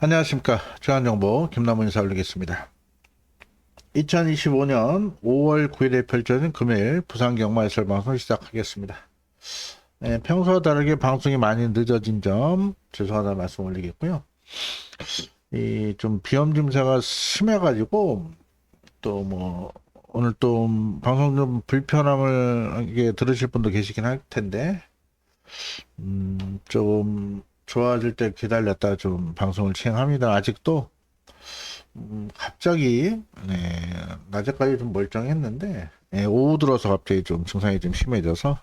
안녕하십니까. 중앙정보 김남훈 인사 올리겠습니다. 2025년 5월 9일에 펼쳐진 금요일 부산 경마해설 방송 시작하겠습니다. 네, 평소와 다르게 방송이 많이 늦어진 점 죄송하다는 말씀 올리겠고요. 이 좀 비염 증세가 심해가지고 또 뭐 오늘 또 방송 좀 불편함을 이게 들으실 분도 계시긴 할 텐데 좀 좋아질 때 기다렸다 좀 방송을 진행합니다. 아직도 갑자기 낮에까지 좀 멀쩡했는데 오후 들어서 갑자기 좀 증상이 좀 심해져서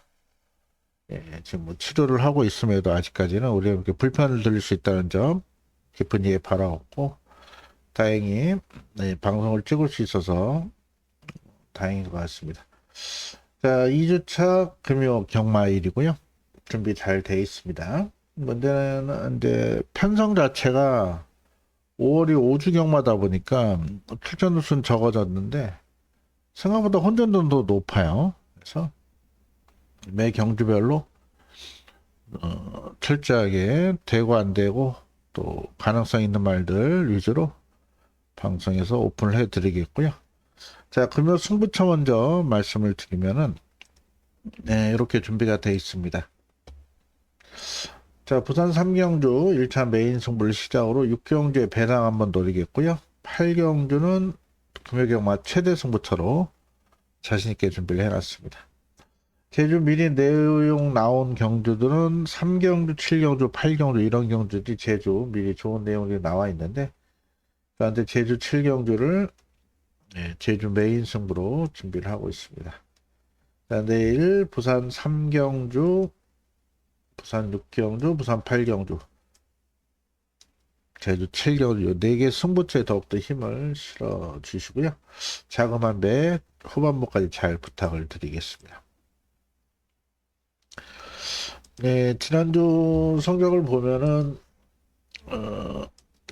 지금 뭐 치료를 하고 있음에도 아직까지는 우리가 이렇게 불편을 드릴 수 있다는 점 깊은 이해 바라옵고 다행히 방송을 찍을 수 있어서 다행인 것 같습니다. 자, 2주차 금요 경마일이고요. 준비 잘 돼 있습니다. 문제는 이제 편성 자체가 5월이 5주 경마다 보니까 출전 수는 적어졌는데 생각보다 혼전도도 높아요. 그래서 매 경주별로 철저하게 되고 안 되고 또 가능성 있는 말들 위주로 방송에서 오픈을 해드리겠고요. 자, 금요 승부처 먼저 말씀을 드리면은 이렇게 준비가 되어 있습니다. 자, 부산 3경주 1차 메인 승부를 시작으로 6경주에 배당 한번 노리겠고요. 8경주는 금요경마 최대 승부처로 자신있게 준비를 해놨습니다. 제주 미리 내용 나온 경주들은 3경주, 7경주, 8경주 이런 경주들이 제주 미리 좋은 내용이 나와 있는데 그런데 제주 7경주를 제주 메인 승부로 준비를 하고 있습니다. 자, 내일 부산 3경주, 부산 6경주, 부산 8경주, 제주 7경주 이 4개 승부처에 더욱더 힘을 실어 주시고요. 자그마한 매 후반부까지 잘 부탁을 드리겠습니다. 네, 지난주 성적을 보면은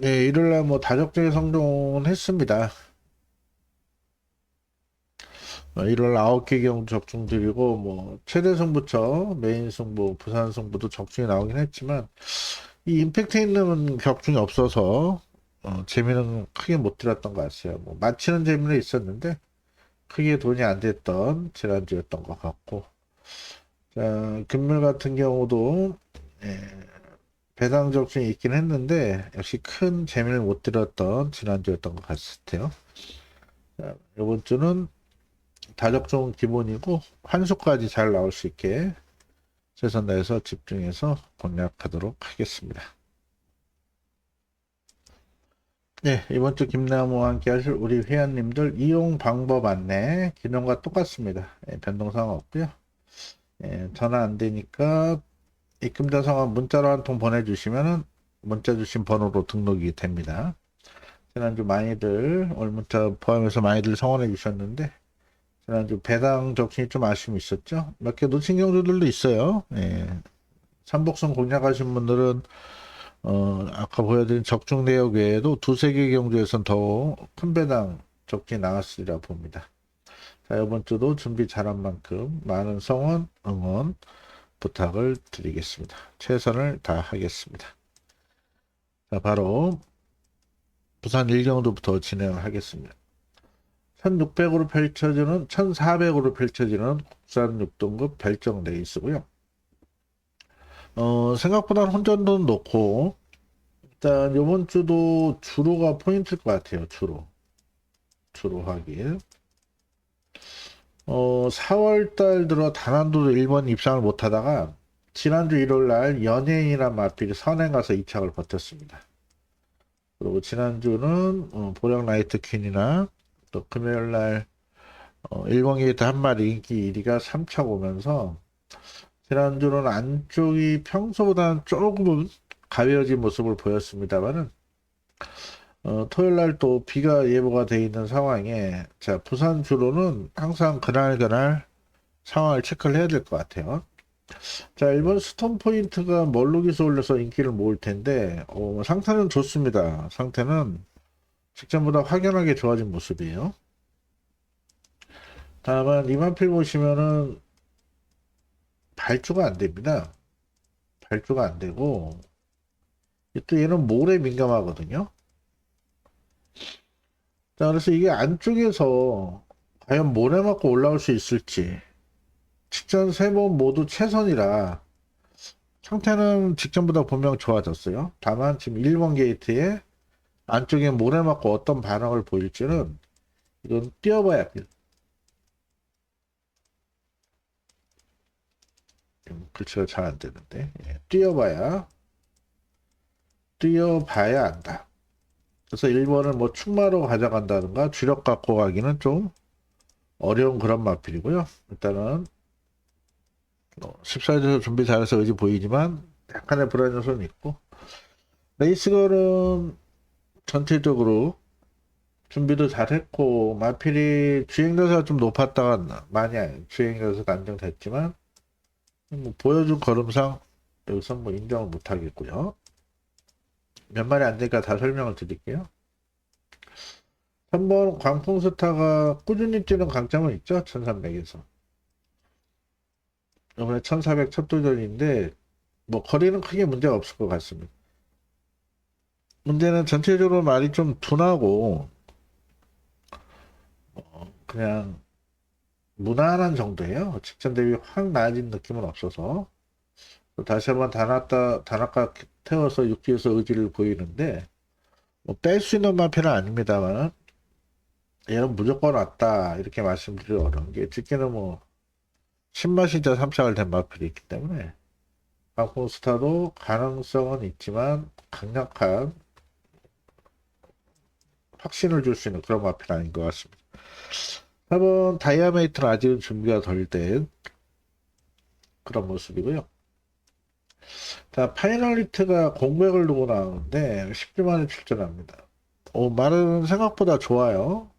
일요일날 뭐 다적중에 성공은 했습니다. 일요일 9개 경주 적중 드리고 뭐 최대 승부처, 메인 승부, 부산 승부도 적중이 나오긴 했지만 이 임팩트 있는 격중이 없어서 재미는 크게 못 들었던 것 같아요. 뭐 맞히는 재미는 있었는데 크게 돈이 안 됐던 지난주였던 것 같고 자, 금물 같은 경우도 예, 배당 적중이 있긴 했는데 역시 큰 재미를 못 들었던 지난주였던 것 같아요. 자, 이번 주는 다적중 기본이고 환수까지 잘 나올 수 있게 최선 다해서 집중해서 공략하도록 하겠습니다. 네, 이번 주 김나무와 함께 하실 우리 회원님들 이용 방법 안내 기존과 똑같습니다. 변동사항 없고요. 전화 안 되니까 입금자 성함 문자로 한 통 보내주시면은 문자 주신 번호로 등록이 됩니다. 지난주 많이들 오늘 문자 포함해서 많이들 성원해 주셨는데 지난주 배당 적신이 좀 아쉬움이 있었죠. 몇 개 놓친 경주들도 있어요. 삼복선 공략하신 분들은 아까 보여드린 적중 내역 외에도 두세 개 경주에선 더 큰 배당 적진이 나왔으리라 봅니다. 자, 이번 주도 준비 잘한 만큼 많은 성원, 응원 부탁을 드리겠습니다. 최선을 다하겠습니다. 자, 바로 부산 1경주부터 진행을 하겠습니다. 1600으로 펼쳐지는 1400으로 펼쳐지는 국산 6등급 별정 레이스고요. 생각보다 혼전도는 높고 일단 이번 주도 주로가 포인트일 것 같아요. 주로 하길. 4월 달 들어 단한도도 1번 입상을 못 하다가 지난주 일요일 날 연예인이란 마필이 선행 가서 2착을 버텼습니다. 그리고 지난주는 보령 라이트 퀸이나 또 금요일 날 일광게이트 한 마리 인기 1위가 3착 오면서 지난주는 안쪽이 평소보다는 조금은 가벼워진 모습을 보였습니다만은 토요일 날 또 비가 예보가 되어 있는 상황에 자 부산 주로는 항상 그날 상황을 체크를 해야 될 것 같아요. 자, 이번 스톤 포인트가 멀룩이서 올려서 인기를 모을 텐데 상태는 좋습니다. 상태는 직전보다 확연하게 좋아진 모습이에요. 다만 이만필 보시면은 발주가 안 됩니다. 발주가 안 되고 또 얘는 모래 민감하거든요. 자, 그래서 이게 안쪽에서 과연 모래 맞고 올라올 수 있을지. 직전 세 번 모두 최선이라 상태는 직전보다 분명 좋아졌어요. 다만 지금 1번 게이트에 안쪽에 모래 맞고 어떤 반응을 보일지는 이건 뛰어봐야 돼요. 글씨가 잘 안 되는데 뛰어봐야 안다. 그래서 1번을 뭐 충마로 가져간다든가 주력 갖고 가기는 좀 어려운 그런 마필이고요. 일단은 14에서 준비 잘해서 의지 보이지만 약간의 불안 요소는 있고, 레이스걸은 전체적으로 준비도 잘했고 마필이 주행자세가 좀 높았다가 많이 주행자세가 안정됐지만 뭐 보여준 걸음상 여기서 뭐 인정을 못하겠고요. 몇 마리 안 되니까 다 설명을 드릴게요. 3번 광풍스타가 꾸준히 뛰는 강점은 있죠. 1300에서 이번에 1400 첫 도전인데 뭐 거리는 크게 문제가 없을 것 같습니다. 문제는 전체적으로 말이 좀 둔하고 그냥 무난한 정도예요. 직전 대비 확 나아진 느낌은 없어서 다시 한번 단아까 태워서 육지에서 의지를 보이는데 뭐 뺄 수 있는 마필은 아닙니다만 얘는 무조건 왔다 이렇게 말씀드리기 어려운 게 직계는 뭐 신마신자 3착을 된 마필이 있기 때문에 광풍스타도 가능성은 있지만 강력한 확신을 줄 수 있는 그런 마필 아닌 것 같습니다. 4번 다이아메이트는 아직은 준비가 덜 된 그런 모습이고요. 자, 파이널리트가 공백을 두고 나오는데 10주 만에 출전합니다. 말은 생각보다 좋아요.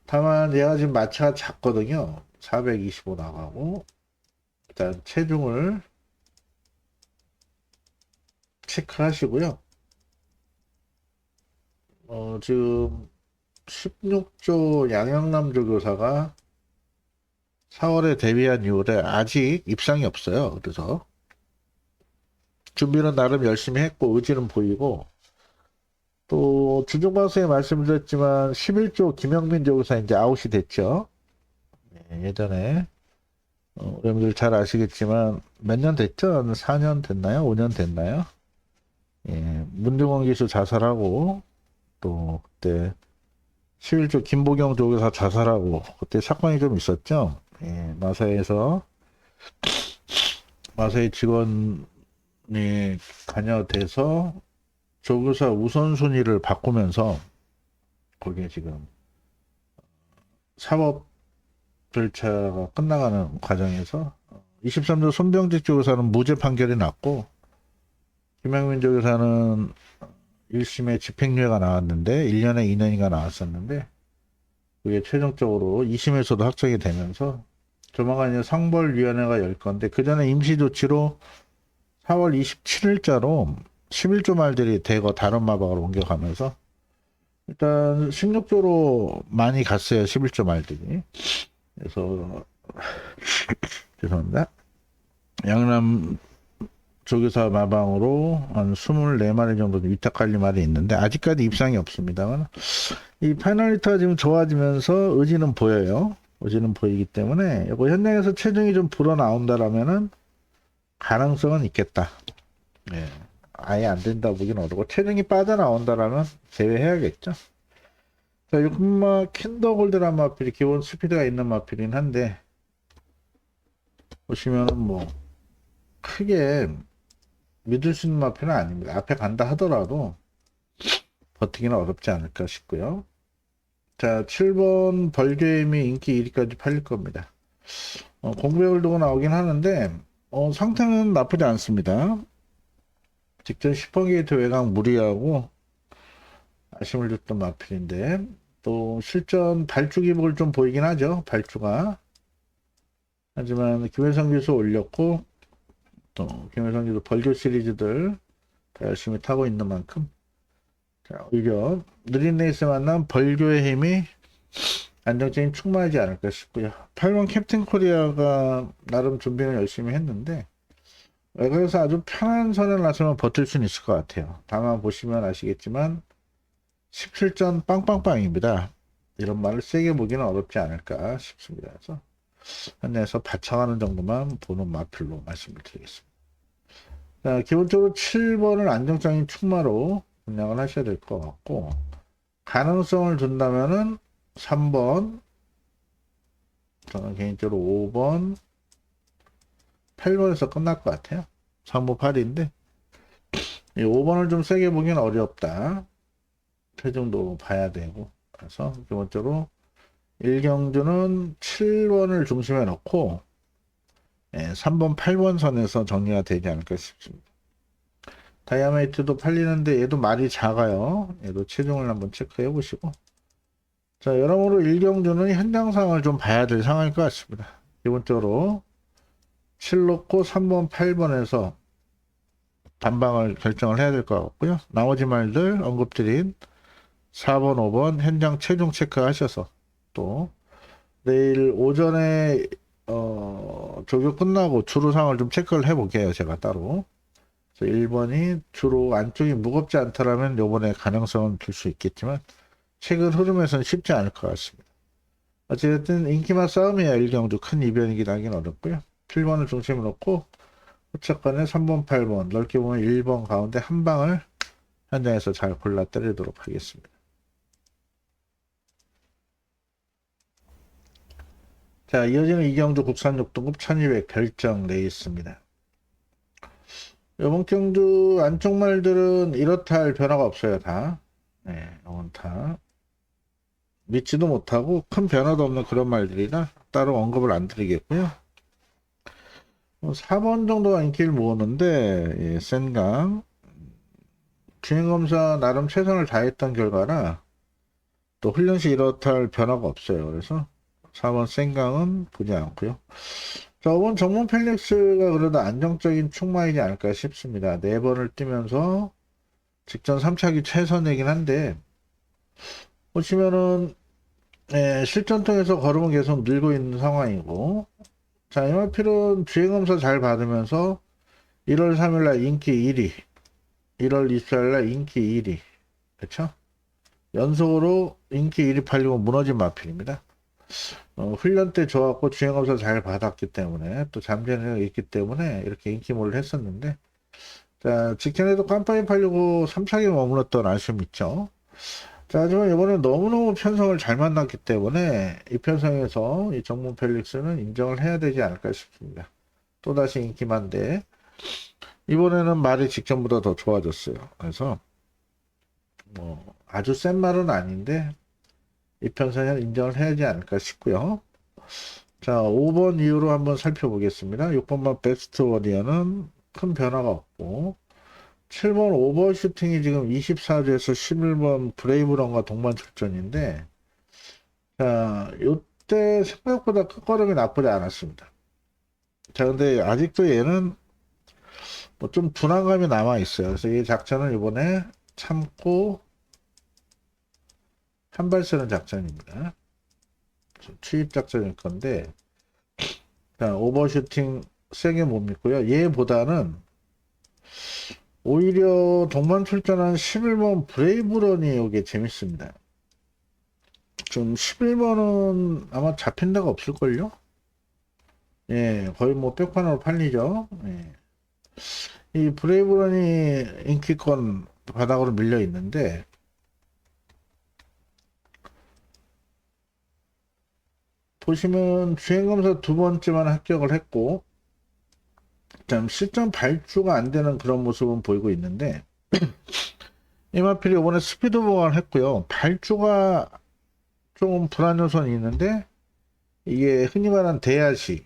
다만 얘가 지금 마차가 작거든요. 425 나가고 일단 체중을 체크하시고요. 지금 16조 양양남조 교사가 4월에 데뷔한 이후에 아직 입상이 없어요. 그래서 준비는 나름 열심히 했고 의지는 보이고, 또 주중방송에 말씀드렸지만 11조 김영민 조교사 이제 아웃이 됐죠. 예전에 여러분들 잘 아시겠지만 몇 년 됐죠? 4년 됐나요? 5년 됐나요? 문중원 기수 자살하고 또 그때 11조 김보경 조교사 자살하고 그때 사건이 좀 있었죠. 마사의 직원이 관여돼서 조교사 우선순위를 바꾸면서 거기에 지금 사법 절차가 끝나가는 과정에서 23조 손병직 조교사는 무죄 판결이 났고 김영민 조교사는 1심에 집행유예가 나왔는데 1년에 2년인가 나왔었는데 그게 최종적으로 2심에서도 확정이 되면서 조만간 이제 상벌위원회가 열 건데 그 전에 임시조치로 4월 27일자로 11조 말들이 대거 다른 마박으로 옮겨가면서 일단 16조로 많이 갔어요. 11조 말들이. 그래서 죄송합니다. 양남 조교사 마방으로 한 24마리 정도 위탁관리 말이 있는데 아직까지 입상이 없습니다만 이 파이널리트가 지금 좋아지면서 의지는 보여요. 의지는 보이기 때문에 이거 현장에서 체중이 좀 불어나온다라면은 가능성은 있겠다. 예. 아예 안 된다 보기는 어렵고 체중이 빠져나온다라면 제외해야겠죠. 자, 6마 킨더골드란 마필이 기본 스피드가 있는 마필이긴 한데 보시면은 뭐 크게 믿을 수 있는 마필은 아닙니다. 앞에 간다 하더라도 버티기는 어렵지 않을까 싶고요. 자, 7번 벌교임이 인기 1위까지 팔릴 겁니다. 공백을 두고 나오긴 하는데 상태는 나쁘지 않습니다. 직전 10번 게이트 외곽 무리하고 아쉬움을 줬던 마필인데 또 실전 발주 기복을 좀 보이긴 하죠. 발주가. 하지만 김혜성 기수 올렸고 또 김혜성 기수 벌교 시리즈들 열심히 타고 있는 만큼 자, 오히려 느린 레이스 만난 벌교의 힘이 안정적인 충만하지 않을까 싶고요. 8번 캡틴 코리아가 나름 준비는 열심히 했는데 외곽에서 아주 편한 선을 놨으면 버틸 수는 있을 것 같아요. 다만 보시면 아시겠지만 17전 빵빵빵입니다. 이런 말을 세게 보기는 어렵지 않을까 싶습니다. 그래서 한에서 받쳐가는 정도만 보는 마필로 말씀을 드리겠습니다. 자, 기본적으로 7번을 안정적인 축마로 분양을 하셔야 될 것 같고, 가능성을 둔다면은 3번, 저는 개인적으로 5번, 8번에서 끝날 것 같아요. 3부 8인데, 이 5번을 좀 세게 보기는 어렵다. 체중도 봐야 되고, 그래서 기본적으로 1경주는 7번을 중심에 놓고, 3번, 8번 선에서 정리가 되지 않을까 싶습니다. 다이아메이트도 팔리는데 얘도 말이 작아요. 얘도 체중을 한번 체크해 보시고. 자, 여러모로 1경주는 현장상을 좀 봐야 될 상황일 것 같습니다. 기본적으로 7 놓고 3번, 8번에서 단방을 결정을 해야 될 것 같고요. 나머지 말들 언급드린 4번, 5번 현장 체중 체크하셔서 또 내일 오전에 조교 끝나고 주로상을 좀 체크를 해볼게요. 제가 따로. 1번이 주로 안쪽이 무겁지 않다라면 요번에 가능성은 둘 수 있겠지만 최근 흐름에서는 쉽지 않을 것 같습니다. 어쨌든 인기만 싸움이야 1경주 큰 이변이긴 하긴 어렵고요. 7번을 중심으로 놓고 후측간에 3번, 8번 넓게 보면 1번 가운데 한 방을 현장에서 잘 골라 때리도록 하겠습니다. 자, 이어지는 이경주 국산 6등급 1200 결정 내 있습니다. 이번 경주 안쪽 말들은 이렇다 할 변화가 없어요, 다. 네, 이건 다. 믿지도 못하고 큰 변화도 없는 그런 말들이라 따로 언급을 안 드리겠고요. 4번 정도가 인기를 모으는데, 예, 센강. 주행검사 나름 최선을 다했던 결과라 또 훈련 시 이렇다 할 변화가 없어요. 그래서 4번 센강은 보지 않고요. 저번 정문 펠릭스가 그래도 안정적인 축마이지 않을까 싶습니다. 4번을 뛰면서 직전 3차기 최선이긴 한데 보시면은 실전통에서 걸음은 계속 늘고 있는 상황이고 자 이마필은 주행검사 잘 받으면서 1월 3일날 인기 1위 1월 24일날 인기 1위 그쵸? 연속으로 인기 1위 팔리고 무너진 마필입니다. 훈련 때 좋았고 주행검사 잘 받았기 때문에 또 잠재력이 있기 때문에 이렇게 인기몰을 했었는데 자 직전에도 깜빡이 팔리고 3차기에 머물렀던 아쉬움 있죠. 자 하지만 이번에 너무너무 편성을 잘 만났기 때문에 이 편성에서 이 정문 펠릭스는 인정을 해야 되지 않을까 싶습니다. 또다시 인기만데 이번에는 말이 직전보다 더 좋아졌어요. 그래서 뭐 아주 센 말은 아닌데 이 편성은 인정을 해야지 않을까 싶고요. 자, 5번 이후로 한번 살펴보겠습니다. 6번만 베스트 워리어는 큰 변화가 없고 7번 오버슈팅이 지금 24주에서 11번 브레이브런과 동반 출전인데 자, 요때 생각보다 끝걸음이 나쁘지 않았습니다. 자, 근데 아직도 얘는 뭐 좀 불안감이 남아 있어요. 그래서 이 작전은 이번에 참고 한 발 쓰는 작전입니다. 취입 작전일 건데 자, 오버슈팅 세게 못 믿고요. 얘보다는 오히려 동반 출전한 11번 브레이브런이 이게 재밌습니다. 좀 11번은 아마 잡힌 데가 없을걸요? 예, 거의 뭐 백판으로 팔리죠. 예. 이 브레이브런이 인기권 바닥으로 밀려 있는데 보시면 주행검사 2번째만 합격을 했고 좀 실전 발주가 안 되는 그런 모습은 보이고 있는데 이마필이 이번에 스피드 보강을 했고요. 발주가 좀 불안 요소는 있는데 이게 흔히 말하는 대야시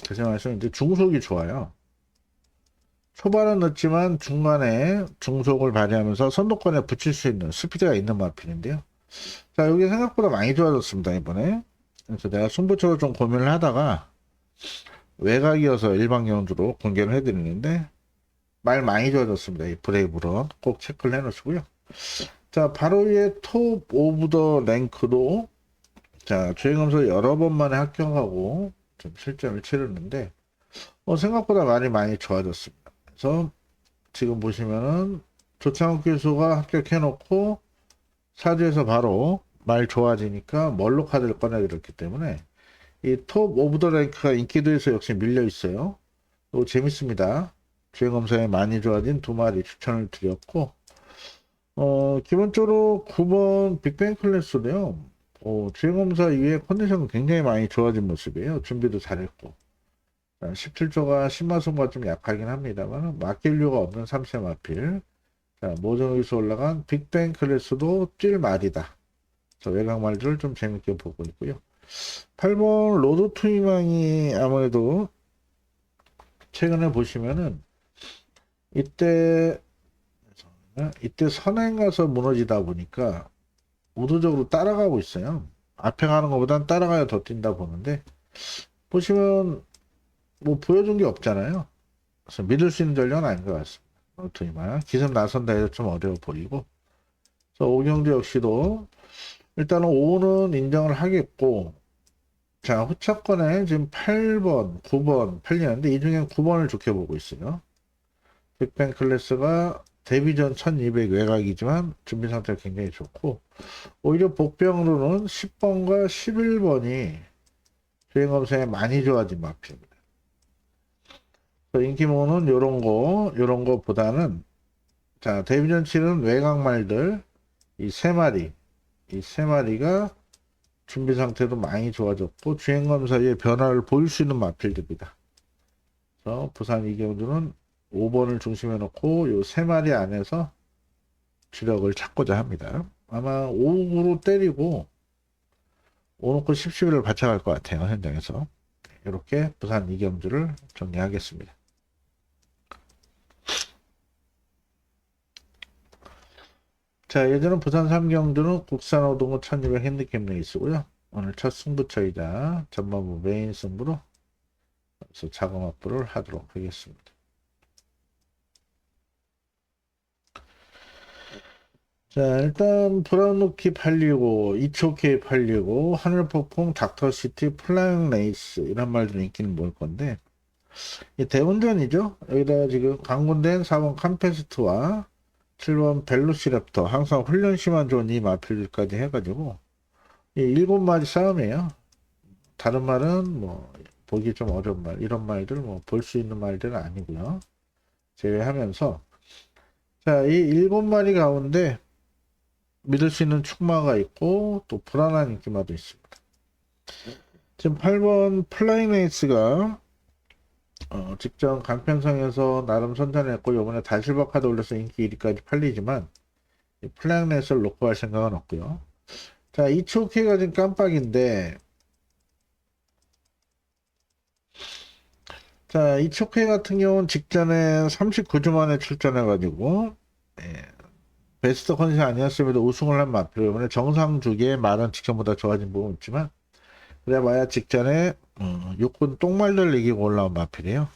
다시 말해서 이제 중속이 좋아요. 초반은 늦지만 중간에 중속을 발휘하면서 선두권에 붙일 수 있는 스피드가 있는 마필인데요. 자, 여기 생각보다 많이 좋아졌습니다, 이번에. 그래서 내가 승부처로 좀 고민을 하다가 외곽이어서 일반 경주로 공개를 해드리는데 말 많이 좋아졌습니다. 이 브레이브런 꼭 체크를 해놓으시고요. 자, 바로 위에 톱 오브 더 랭크도 자, 주행검사 여러 번 만에 합격하고 좀 실전을 치르는데 생각보다 많이 좋아졌습니다. 그래서 지금 보시면은 조창욱 교수가 합격해놓고 사주에서 바로 말 좋아지니까 멀로 카드를 꺼내들었기 때문에 이 톱 오브 더 랭크가 인기도에서 역시 밀려 있어요. 또 재밌습니다. 주행검사에 많이 좋아진 두 마리 추천을 드렸고 기본적으로 9번 빅뱅 클래스도요. 주행검사 이후에 컨디션은 굉장히 많이 좋아진 모습이에요. 준비도 잘했고 17조가 신마성과 좀 약하긴 합니다만 맡길 이유가 없는 3세 마필. 자, 모정에서 올라간 빅뱅 클래스도 뛸 말이다. 저 외곽 말들을 좀 재밌게 보고 있고요. 8번 로드 투이망이 아무래도 최근에 보시면은 이때 선행 가서 무너지다 보니까 우도적으로 따라가고 있어요. 앞에 가는 것보단 따라가야 더 뛴다 보는데 보시면 뭐 보여준 게 없잖아요. 그래서 믿을 수 있는 전략은 아닌 것 같습니다. 로투이망 기습 나선다 해도 좀 어려워 보이고 그래서 오경주 역시도 일단은 5는 인정을 하겠고 자 후차권에 지금 8번 9번 팔리는데 이 중엔 9번을 좋게 보고 있어요. 빅뱅 클래스가 데뷔전 1200 외곽이지만 준비 상태가 굉장히 좋고 오히려 복병으로는 10번과 11번이 주행검사에 많이 좋아진 마필입니다. 인기모는 요런 거보다는 자 데뷔전 치는 외곽 말들 이 세 마리가 준비 상태도 많이 좋아졌고 주행검사의 변화를 보일 수 있는 마필들입니다. 그래서 부산 이경주는 5번을 중심에 놓고 요 세 마리 안에서 주력을 찾고자 합니다. 아마 5으로 때리고 5놓고 10, 11을 받쳐갈 것 같아요. 현장에서. 이렇게 부산 이경주를 정리하겠습니다. 자, 예전은 부산 삼경주는 국산 오동호 1200 핸디캡 레이스고요. 오늘 첫 승부처이자 전반부 메인 승부로 그래서 자금 확보를 하도록 하겠습니다. 자, 일단 브라운루키 팔리고 2초K 팔리고 하늘폭풍 닥터시티 플라잉 레이스 이런 말들 인기는 뭘 건데 이 대운전이죠. 여기다 지금 강군된 4번 캄페스트와 7번 벨로시랩터 항상 훈련 시만 좋은 이 마필까지 해가지고 이 7마리 싸움이에요. 다른 말은 뭐 보기 좀 어려운 말 이런 말들 뭐 볼 수 있는 말들은 아니고요. 제외하면서 자, 이 7마리 가운데 믿을 수 있는 축마가 있고 또 불안한 인기마도 있습니다. 지금 8번 플라잉 레이스가 직전 강편성에서 나름 선전했고 이번에 달실버 카드 올려서 인기 1위까지 팔리지만 플라잉 레이스를 놓고 할 생각은 없고요. 자, 2초K가 지금 깜빡인데 자, 2초K 같은 경우는 직전에 39주 만에 출전해가지고 베스트 컨디션 아니었음에도 우승을 한 마필 이번에 정상 주기에 말은 직전보다 좋아진 부분 있지만 그래봐야 직전에 육군 똥말들 이기고 올라온 마필이에요.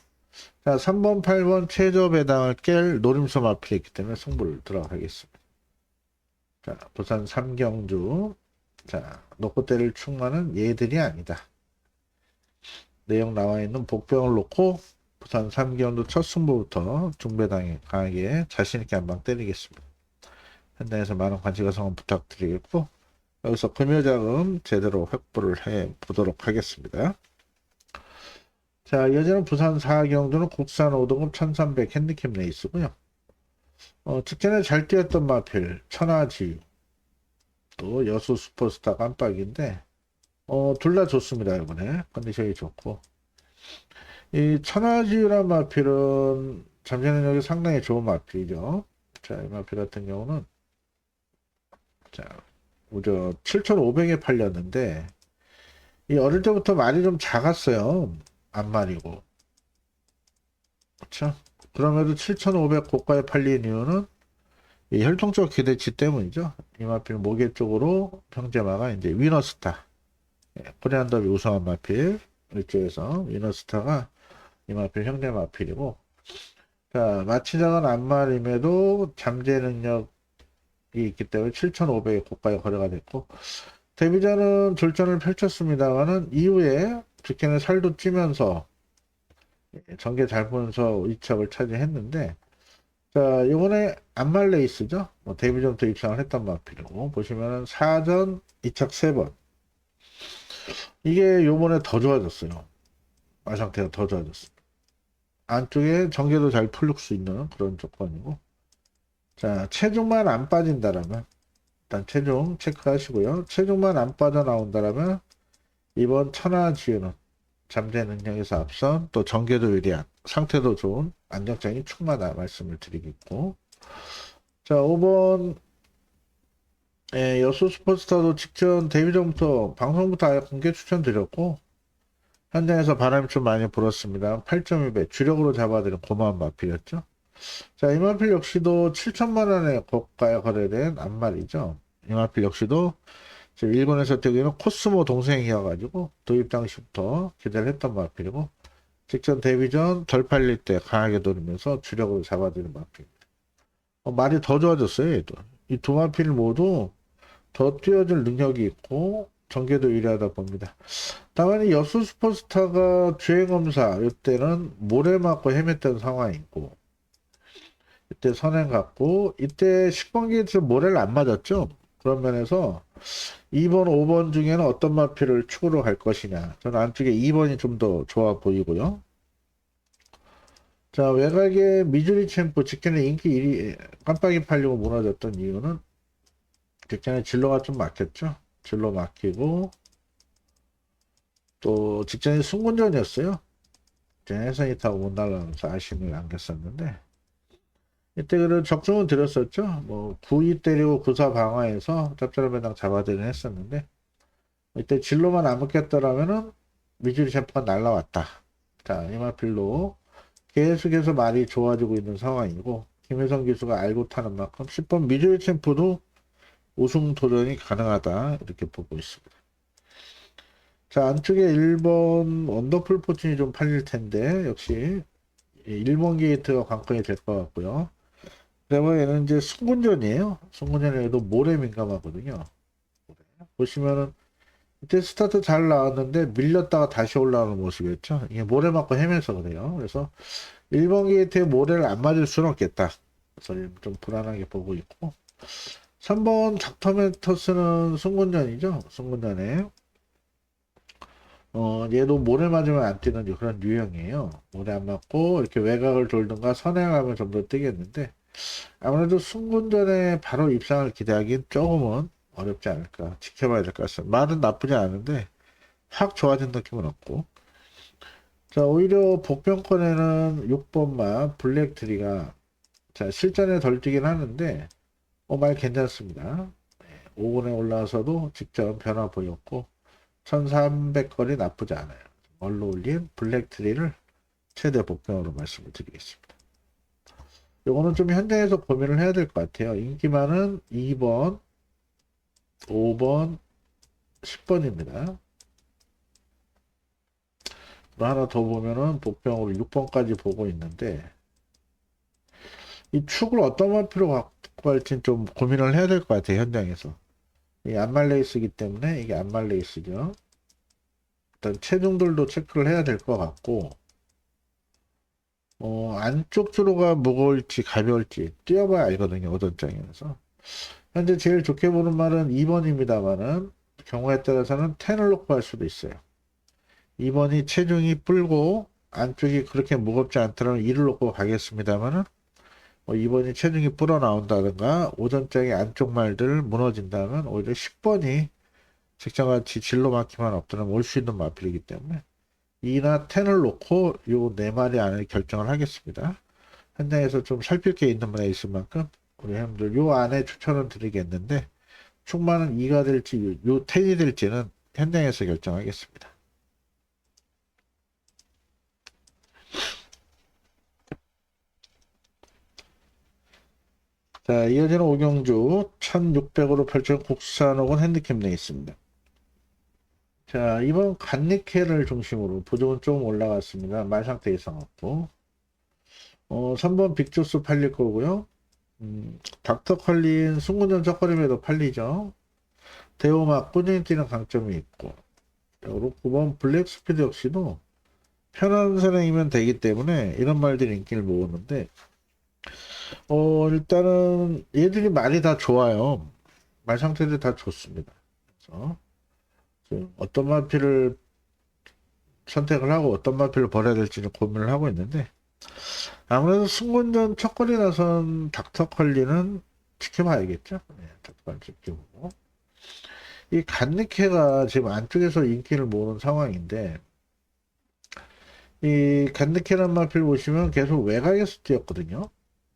자 3번 8번 최저 배당을 깰 노림수 마필이 있기 때문에 승부를 들어가겠습니다. 자 부산 삼경주 자 놓고 때릴 충만은 얘들이 아니다. 내용 나와있는 복병을 놓고 부산 삼경주 첫 승부부터 중배당에 강하게 자신있게 한방 때리겠습니다. 현장에서 많은 관심과 성원 부탁드리겠고 여기서 금요자금 제대로 확보를 해 보도록 하겠습니다. 자, 여전히 부산 4경주는 국산 5등급 1300 핸디캡 레이스고요. 직전에 잘 뛰었던 마필 천하지유 또 여수 슈퍼스타 깜빡인데 둘 다 좋습니다. 이번에 컨디션이 좋고 이 천하지유란 마필은 잠재 능력이 상당히 좋은 마필이죠. 자, 이 마필 같은 경우는 자, 우저 7,500에 팔렸는데 이 어릴 때부터 말이 좀 작았어요. 앞말이고. 그렇죠? 그럼에도 7,500 고가에 팔린 이유는 이 혈통적 기대치 때문이죠. 이마필 모계 쪽으로 형제마가 이제 위너스타 코리안 더비 우승한 마필 이쪽에서 위너스타가 이마필 형제 마필이고 자 마치 작은 앞말임에도 잠재 능력이 있기 때문에 7,500의 고가에 거래가 됐고 데뷔전은 졸전을 펼쳤습니다만은 이후에 직전에 살도 찌면서 전개 잘 보면서 2척을 차지했는데, 자, 이번에 안말레이스죠. 뭐 데뷔전부터 입상을 했던 마필이고, 보시면은 4전 2척 3번. 이게 요번에 더 좋아졌어요. 말 상태가 더 좋아졌어요. 안쪽에 전개도 잘 풀릴 수 있는 그런 조건이고, 자, 체중만 안 빠진다라면, 일단 체중 체크하시고요. 체중만 안 빠져나온다라면, 이번 천하지우는 잠재 능력에서 앞선 또 전개도 유리한 상태도 좋은 안정성이 충만하다 말씀을 드리겠고, 자, 5번 여수 슈퍼스타도 직전 데뷔 전부터 방송부터 아예 공개 추천드렸고 현장에서 바람이 좀 많이 불었습니다. 8.1배 주력으로 잡아드린 고마운 마필이었죠. 자, 이 마필 역시도 7천만 원에 고가에 거래된 앞말이죠. 이 마필 역시도 지금 일본에서 뛰기는 코스모 동생이어가지고 도입 당시부터 기대를 했던 마필이고 직전 데뷔 전 덜 팔릴 때 강하게 노리면서 주력으로 잡아드는 마필입니다. 말이 더 좋아졌어요. 얘도. 이 두 마필 모두 더 뛰어들 능력이 있고 전개도 유리하다 봅니다. 다만 여수 슈퍼스타가 주행검사 이때는 모래 맞고 헤맸던 상황이고 이때 선행 갔고 이때 10번기에서 모래를 안 맞았죠. 그런 면에서 2번, 5번 중에는 어떤 마필을 축으로 갈 것이냐. 저는 안쪽에 2번이 좀 더 좋아 보이고요. 자, 외곽의 미주리 챔프 직전에 인기 1위 깜빡이 팔리고 무너졌던 이유는 직전에 진로가 좀 막혔죠. 진로 막히고 또 직전에 승군전이었어요. 혜선이 타고 못 날라가면서 아쉬움을 안겼었는데 이때 그런 적중은 드렸었죠. 뭐 9위 때리고 9사 방어해서 짭짤한 배당 잡아들긴 했었는데 이때 진로만 안 먹겠더라면은 미주리 챔프가 날라왔다. 자, 이마필로 계속해서 말이 좋아지고 있는 상황이고 김혜성 기수가 알고 타는 만큼 10번 미주리 챔프도 우승 도전이 가능하다 이렇게 보고 있습니다. 자, 안쪽에 1번 언더풀 포진이 좀 팔릴 텐데 역시 1번 게이트가 관건이 될 것 같고요. 그다음에 얘는 이제 승군전이에요. 승군전에도 모래 민감하거든요. 보시면은 이때 스타트 잘 나왔는데 밀렸다가 다시 올라오는 모습이었죠. 이게 모래 맞고 헤매서 그래요. 그래서 1번 게이트에 모래를 안 맞을 수는 없겠다. 그래서 좀 불안하게 보고 있고 3번 닥터멘터스는 승군전이죠. 승군전에 얘도 모래 맞으면 안 뛰는 그런 유형이에요. 모래 안 맞고 이렇게 외곽을 돌든가 선행하면 좀 더 뛰겠는데 아무래도 승군전에 바로 입상을 기대하기엔 조금은 어렵지 않을까 지켜봐야 될 것 같습니다. 말은 나쁘지 않은데 확 좋아진 느낌은 없고 자 오히려 복병권에는 6번마 블랙트리가 자 실전에 덜 뛰긴 하는데 말 괜찮습니다. 5군에 올라와서도 직전 변화 보였고 1300거리 나쁘지 않아요. 얼로 올린 블랙트리를 최대 복병으로 말씀을 드리겠습니다. 요거는 좀 현장에서 고민을 해야 될 것 같아요. 인기 많은 2번, 5번, 10번입니다. 하나 더 보면은 복병으로 6번까지 보고 있는데 이 축을 어떤 마필로 갖고 갈지 좀 고민을 해야 될 것 같아요. 현장에서. 이 안말레이스이기 때문에 이게 안말레이스죠. 일단 체중들도 체크를 해야 될 것 같고 안쪽 주로가 무거울지 가벼울지 뛰어봐야 알거든요. 오전장에서. 현재 제일 좋게 보는 말은 2번입니다만은 경우에 따라서는 10을 놓고 할 수도 있어요. 2번이 체중이 불고 안쪽이 그렇게 무겁지 않더라면 2를 놓고 가겠습니다만은 2번이 체중이 불어 나온다든가 오전장의 안쪽 말들 무너진다면 오히려 10번이 직전같이 진로 막히만 없더라면 올 수 있는 마필이기 때문에 2나 10을 놓고 요 네 마리 안에 결정을 하겠습니다. 현장에서 좀 살필 게 있는 분에 있을 만큼 우리 형들 요 안에 추천을 드리겠는데 충만은 2가 될지 요 10이 될지는 현장에서 결정하겠습니다. 자, 이어지는 오경주 1600으로 펼쳐진 국산 혹은 핸디캡 내 있습니다. 자, 이번 간니케를 중심으로 보조금 조금 올라갔습니다. 말 상태 이상 없고 3번 빅조스 팔릴 거고요. 닥터 컬린 승군전 첫걸음에도 팔리죠. 대우막 꾸준히 뛰는 강점이 있고 그리고 9번 블랙스피드 역시도 편한 선행이면 되기 때문에 이런 말들이 인기를 모으는데, 일단은 얘들이 말이 다 좋아요. 말 상태들이 다 좋습니다. 그래서 어떤 마필을 선택을 하고 어떤 마필을 버려야 될지를 고민을 하고 있는데, 아무래도 승군전 첫걸이 나선 닥터컬리는 지켜봐야겠죠. 네, 닥터컬리 지켜보고. 이 간니케가 지금 안쪽에서 인기를 모으는 상황인데, 이 간니케란 마필 보시면 계속 외곽에서 뛰었거든요.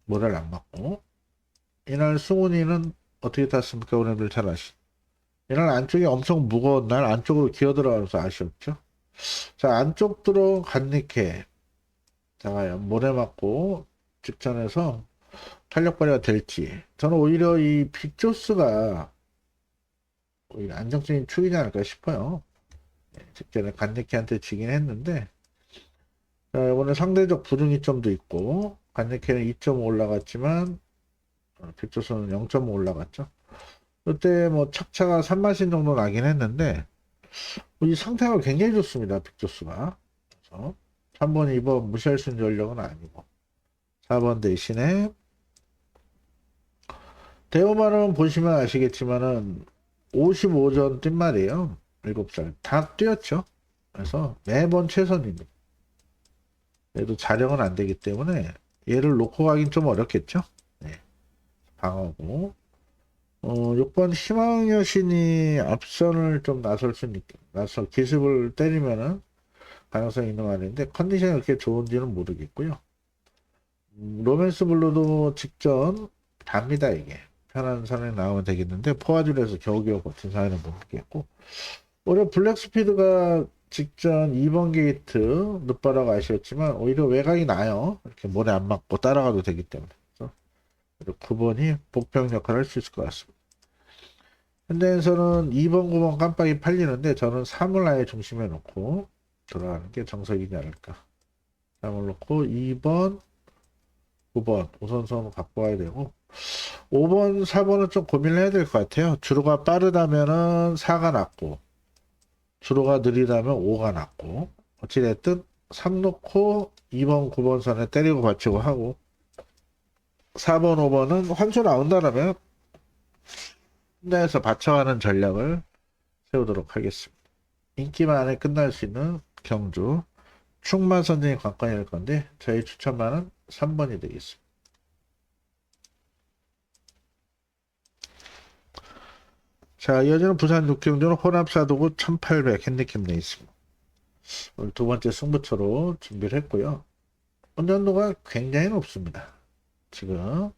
모래를 안 맞고. 이날 승훈이는 어떻게 탔습니까? 오늘들 잘 아시죠? 이날 안쪽이 엄청 무거운 날 안쪽으로 기어 들어가면서 아쉬웠죠. 자, 안쪽 들어온 간니케. 자, 과연 모래 맞고 직전에서 탄력 발휘가 될지. 저는 오히려 이 빅조스가 오히려 안정적인 축이지 않을까 싶어요. 직전에 간니케한테 지긴 했는데, 자, 이번에 상대적 부등이점도 있고, 간니케는 2.5 올라갔지만, 빅조스는 0.5 올라갔죠. 그때 뭐 착차가 3마신 정도 나긴 했는데, 이 상태가 굉장히 좋습니다. 빅조스가. 그래서 3번, 2번 무시할 수 있는 전력은 아니고, 4번 대신에 대호만은 보시면 아시겠지만은 55전 뛴 말이에요. 7살. 다 뛰었죠. 그래서 매번 최선입니다. 얘도 자력은 안 되기 때문에 얘를 놓고 가긴 좀 어렵겠죠. 네. 방어고. 6번 희망 여신이 앞선을 좀 나설 수 있게, 나서 기습을 때리면은 가능성이 있는 말인데, 컨디션이 그렇게 좋은지는 모르겠고요. 로맨스 블루도 직전 답니다, 이게. 편한 선에 나오면 되겠는데, 포화줄에서 겨우겨우 버틴 사연은 모르겠고, 오히려 블랙스피드가 직전 2번 게이트 늦바라고 아쉬웠지만, 오히려 외곽이 나요. 이렇게 모래 안 맞고 따라가도 되기 때문에. 그래서 9번이 복병 역할을 할 수 있을 것 같습니다. 현대에서는 2번, 9번 깜빡이 팔리는데, 저는 3을 아예 중심에 놓고 들어가는 게 정석이지 않을까. 3을 놓고 2번, 9번 우선선을 갖고 와야 되고, 5번, 4번은 좀 고민을 해야 될 것 같아요. 주로가 빠르다면은 4가 낫고, 주로가 느리다면 5가 낫고, 어찌됐든 3 놓고 2번, 9번 선에 때리고 받치고 하고, 4번, 5번은 환수 나온다라면 내에서 받쳐가는 전략을 세우도록 하겠습니다. 인기만 안에 끝날 수 있는 경주 충만 선정이 관건이 될 건데, 저희 추천만은 3번이 되겠습니다. 자, 이어지는 부산 육경주는 혼합사도구 1800 핸디캡 레이스입니다. 오늘 두 번째 승부처로 준비를 했고요. 운전도가 굉장히 높습니다. 지금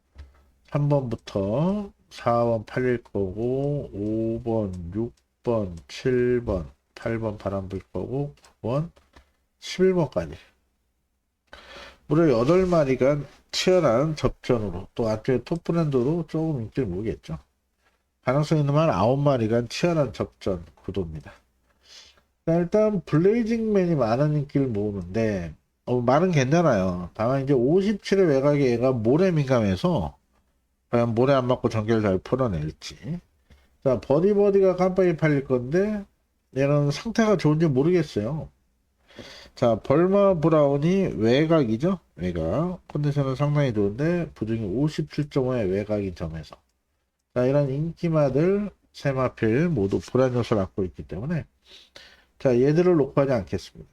3번부터 4번 팔릴 거고, 5번, 6번, 7번, 8번 바람 불 거고, 9번, 11번까지. 무려 8마리가 치열한 접전으로, 또 앞쪽에 톱브랜드로 조금 인기를 모으겠죠. 가능성 있는 말 9마리가 치열한 접전 구도입니다. 일단 블레이징맨이 많은 인기를 모으는데, 말은 괜찮아요. 다만 이제 57의 외곽에 얘가 모래 민감해서 과연 모래 안 맞고 전개를 잘 풀어낼지. 자, 버디가 깜빡이 팔릴 건데, 얘는 상태가 좋은지 모르겠어요. 자, 벌마 브라운이 외곽이죠? 외곽. 컨디션은 상당히 좋은데, 부중이 57.5의 외곽인 점에서. 자, 이런 인기마들 세 마필 모두 불안 요소를 갖고 있기 때문에, 자, 얘들을 놓고 하지 않겠습니다.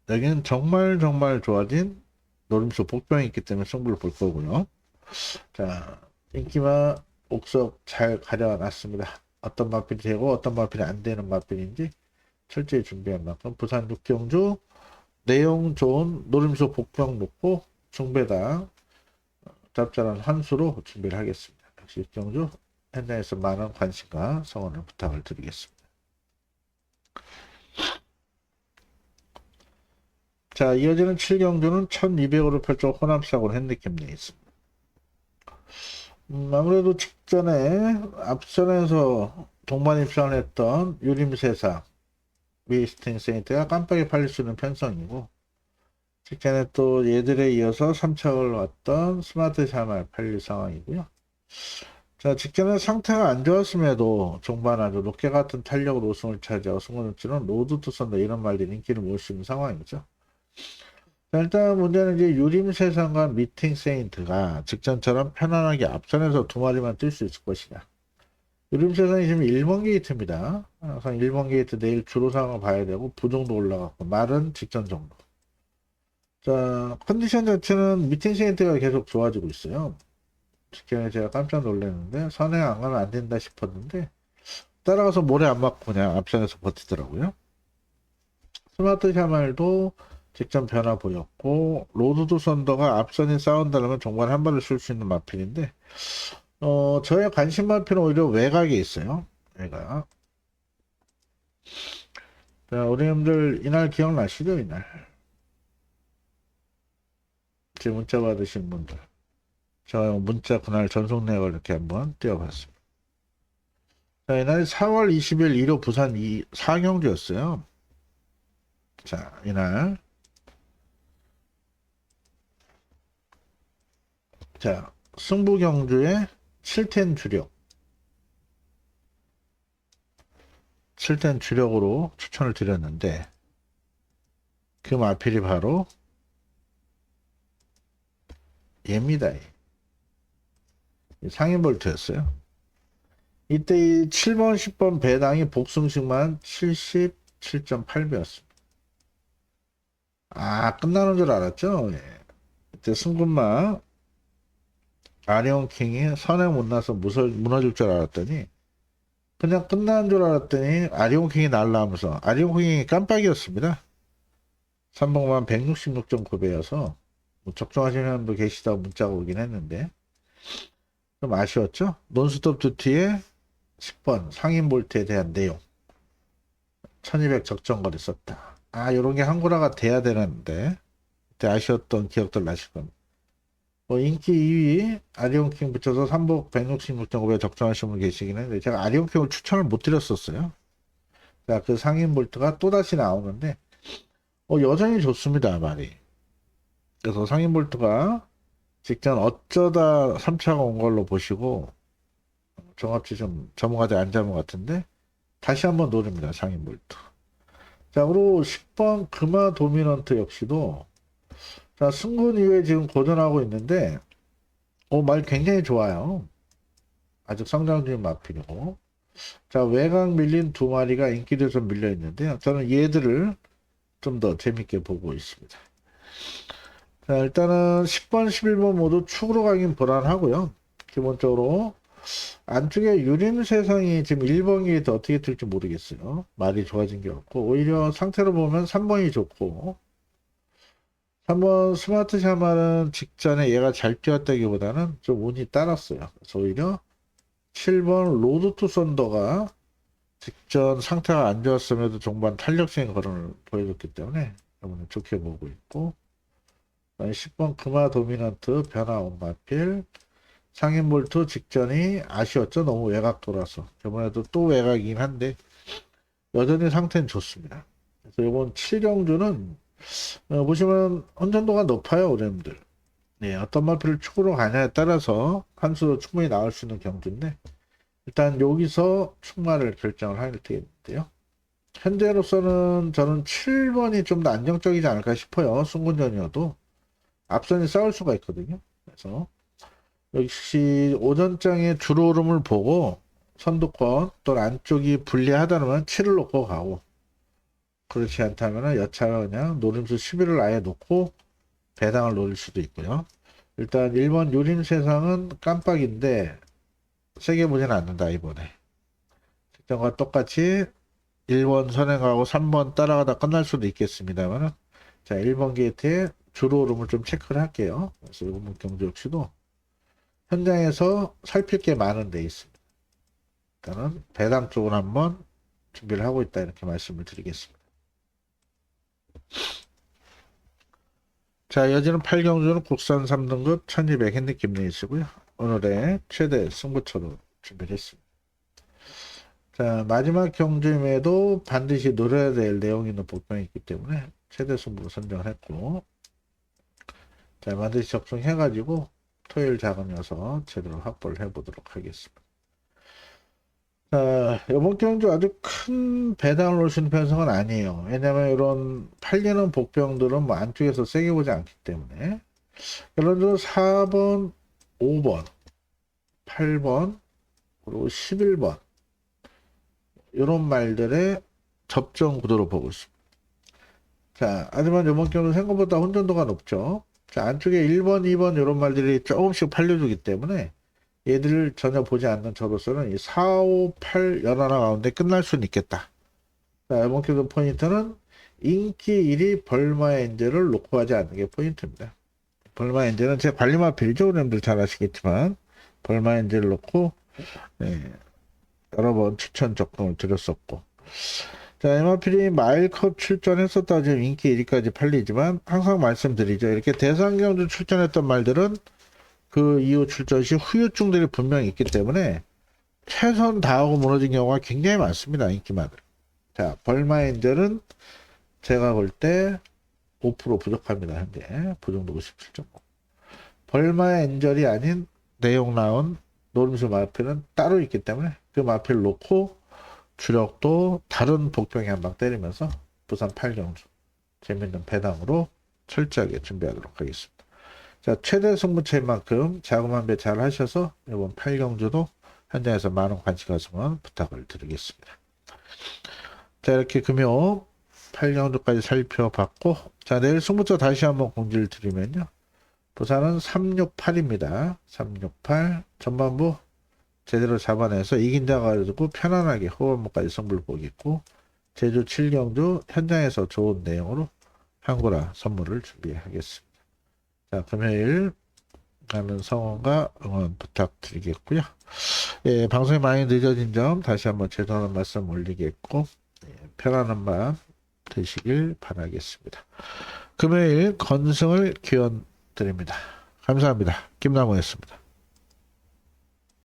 여기는 정말 좋아진 노림수 복병이 있기 때문에 승부를 볼 거고요. 자, 인기마 옥석 잘 가려놨습니다. 어떤 마필이 되고 어떤 마필이 안 되는 마필인지 철저히 준비한 만큼 부산 육경주 내용 좋은 노림수 복병 놓고 중배당 짭짤한 환수로 준비를 하겠습니다. 역시 육경주 현장에서 많은 관심과 성원을 부탁을 드리겠습니다. 자, 이어지는 7경주는 1200으로 펼쳐 혼합사고를 핸디캡 레이스입니다. 아무래도 직전에 앞선에서 동반 입상을 했던 유림세상 위스팅 세인트가 깜빡이 팔릴 수 있는 편성이고, 직전에 또 얘들에 이어서 3차를 왔던 스마트 샤말 팔릴 상황이고요. 자, 직전에 상태가 안 좋았음에도 종반 아주 로켓 같은 탄력으로 우승을 차지하고 승부는 로드 투 선더 이런 말들이 인기를 모을 수 있는 상황이죠. 자, 일단 문제는 이제 유림세상과 미팅 세인트가 직전처럼 편안하게 앞선에서 두 마리만 뛸 수 있을 것이냐. 유림세상이 지금 1번 게이트입니다. 항상 1번 게이트 내일 주로 상황을 봐야 되고 부정도 올라갔고 말은 직전 정도. 자, 컨디션 자체는 미팅 세인트가 계속 좋아지고 있어요. 직전에 제가 깜짝 놀랐는데 선행 안 가면 안 된다 싶었는데 따라가서 모래 안 맞고 그냥 앞선에서 버티더라고요. 스마트 샤말도 직전 변화 보였고 로드도 선더가 앞선이 싸운다면 정말 한 발을 쓸 수 있는 마필인데 저의 관심 마필은 오히려 외곽에 있어요. 외곽. 자, 우리 형들 이날 기억나시죠? 이날 제 문자 받으신 분들 저 문자 그날 전속 내역을 이렇게 한번 띄워봤습니다. 자, 이날이 4월 20일 1호 부산 4경주였어요. 자, 이날 자, 승부 경주에 7텐 주력 7텐 주력으로 추천을 드렸는데 그 마필이 바로 얘입니다. 상인볼트였어요. 이때 이 7번, 10번 배당이 복승식만 77.8배였습니다. 아, 끝나는 줄 알았죠? 예. 이때 승군마 아리온킹이 선행 못 나서 무너질 줄 알았더니 그냥 끝나는 줄 알았더니 아리온킹이 날라오면서 아리온킹이 깜빡이었습니다. 3번만 166.9배여서 뭐 적중하시는 분 계시다고 문자가 오긴 했는데 좀 아쉬웠죠? 논스톱 두티의 10번 상인 볼트에 대한 내용 1200 적정거리 썼다. 아, 요런 게 한구라가 돼야 되는데 그때 아쉬웠던 기억들 나실 겁니다. 뭐 인기 2위 아리온킹 붙여서 3복 166.5배 적정하신 분 계시긴 했는데 제가 아리온킹을 추천을 못 드렸었어요. 자, 그 상인 볼트가 또다시 나오는데 여전히 좋습니다, 말이. 그래서 상인 볼트가 직전 어쩌다 3차가 온 걸로 보시고 정합치 좀 전문가들 안 잡은 것 같은데 다시 한번 노립니다, 상인 볼트. 자, 그리고 10번 금화 도미넌트 역시도 자, 승군 이후에 지금 고전하고 있는데 말 굉장히 좋아요. 아직 성장 중인 마필이고. 자, 외곽 밀린 두 마리가 인기를 좀 밀려 있는데요. 저는 얘들을 좀 더 재밌게 보고 있습니다. 자, 일단은 10번, 11번 모두 축으로 가긴 불안하고요. 기본적으로 안쪽에 유림 세상이 지금 1번 게이트 어떻게 될지 모르겠어요. 말이 좋아진 게 없고 오히려 상태로 보면 3번이 좋고 3번 스마트 샤마는 직전에 얘가 잘 뛰었다기보다는 좀 운이 따랐어요. 그래서 오히려 7번 로드 투 썬더가 직전 상태가 안 좋았음에도 종반 탄력적인 걸음을 보여줬기 때문에 여러분은 좋게 보고 있고 10번 금화 도미넌트 변화 온마필 상인 볼트 직전이 아쉬웠죠. 너무 외곽 돌아서 이번에도 또 외곽이긴 한데 여전히 상태는 좋습니다. 그래서 이번 7경주는 보시면 혼전도가 높아요. 오랜들 네, 어떤 마필을 축으로 가냐에 따라서 한 수도 충분히 나올 수 있는 경주인데 일단 여기서 충마를 결정을 할 테겠는데요. 현재로서는 저는 7번이 좀 더 안정적이지 않을까 싶어요. 승군전이어도 앞선이 싸울 수가 있거든요. 그래서 역시 오전장의 주로름을 보고 선두권 또는 안쪽이 불리하다면 7을 놓고 가고 그렇지 않다면 여차가 그냥 노림수 11을 아예 놓고 배당을 노릴 수도 있고요. 일단 1번 유림세상은 깜빡인데 세게 보지는 않는다 이번에. 직전과 똑같이 1번 선행하고 3번 따라가다 끝날 수도 있겠습니다만 자 1번 게이트에 주로름을 좀 체크를 할게요. 그래서 이번 경주 역시도 현장에서 살필 게 많은 데 있습니다. 일단은 배당 쪽을 한번 준비를 하고 있다 이렇게 말씀을 드리겠습니다. 자, 이어지는 8경주는 국산 3등급 1200 핸디 김내이시고요. 오늘의 최대 승부처로 준비를 했습니다. 자, 마지막 경주임에도 반드시 노려야 될 내용이 있는 복병이 있기 때문에 최대 승부로 선정을 했고 자, 반드시 적중해가지고 토요일 자금여서 제대로 확보를 해보도록 하겠습니다. 이번 경주 아주 큰 배당을 놓으시는 편성은 아니에요. 왜냐면 이런 팔리는 복병들은 뭐 안쪽에서 세게 보지 않기 때문에. 예를 들어 4번, 5번, 8번, 그리고 11번. 이런 말들의 접전 구도로 보고 있습니다. 자, 하지만 이번 경우는 생각보다 혼전도가 높죠. 자, 안쪽에 1번, 2번 이런 말들이 조금씩 팔려주기 때문에 얘들을 전혀 보지 않는 저로서는 이 4, 5, 8 연하나 가운데 끝날 수는 있겠다. 자, 이번 경우 포인트는 인기 1위 벌마 엔젤을 놓고 하지 않는 게 포인트입니다. 벌마 엔젤은 제 관리마 빌저우님들 잘 아시겠지만 벌마 엔젤을 놓고 여러 번 추천 적금을 드렸었고, 자, 에마필이 마일컵 출전했었다 지금 인기 1위까지 팔리지만 항상 말씀드리죠. 이렇게 대상경주 출전했던 말들은 그 이후 출전 시 후유증들이 분명히 있기 때문에 최선 다하고 무너진 경우가 굉장히 많습니다. 인기마들. 자, 벌마 엔젤은 제가 볼 때 5% 부족합니다. 현재 부정도 97.5. 벌마 엔젤이 아닌 내용 나온 노름수 마필은 따로 있기 때문에 그 마필 놓고 주력도 다른 복병에 한 방 때리면서 부산 8경주 재밌는 배당으로 철저하게 준비하도록 하겠습니다. 자, 최대 승부차인 만큼 자금 배 잘 하셔서 이번 8경주도 현장에서 많은 관심 가지면 부탁을 드리겠습니다. 자, 이렇게 금요 8경주까지 살펴봤고, 자, 내일 승부차 다시 한번 공지를 드리면요. 부산은 368입니다. 368 전반부 제대로 잡아내서 이긴 자 가지고 편안하게 후반부까지 승부를 보겠고, 제주 7경주 현장에서 좋은 내용으로 한구라 선물을 준비하겠습니다. 자, 금요일 가는 성원과 응원 부탁드리겠고요. 예, 방송이 많이 늦어진 점 다시 한번 죄송한 말씀 올리겠고, 편안한 밤 되시길 바라겠습니다. 금요일 건승을 기원 드립니다. 감사합니다. 김남호였습니다.